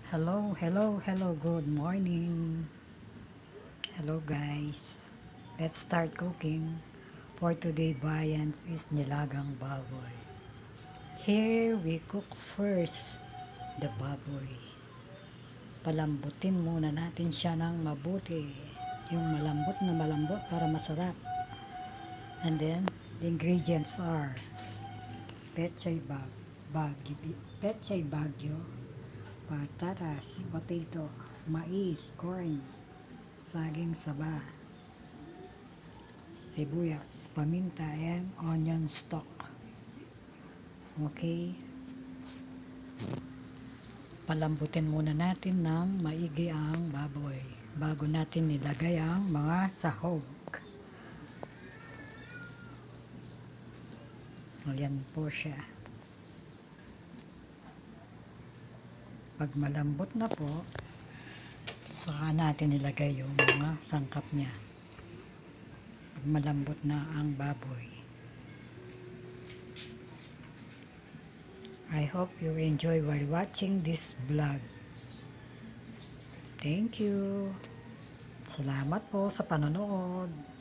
Hello, good morning. Hello guys. Let's start cooking. For today, viands is nilagang baboy. Here we cook first the baboy. Palambutin muna natin siya ng mabuti. Yung malambot para masarap. And then, the ingredients are pechay bagyo, patatas, potato, mais, corn, saging saba, sibuyas, paminta, and onion stock. Okay. Palambutin muna natin ng maigi ang baboy bago natin nilagay ang mga sahog. Ayan po siya. Pag malambot na po, saka natin ilagay yung mga sangkap niya. Pag malambot na ang baboy. I hope you enjoy while watching this vlog. Thank you. Salamat po sa panonood.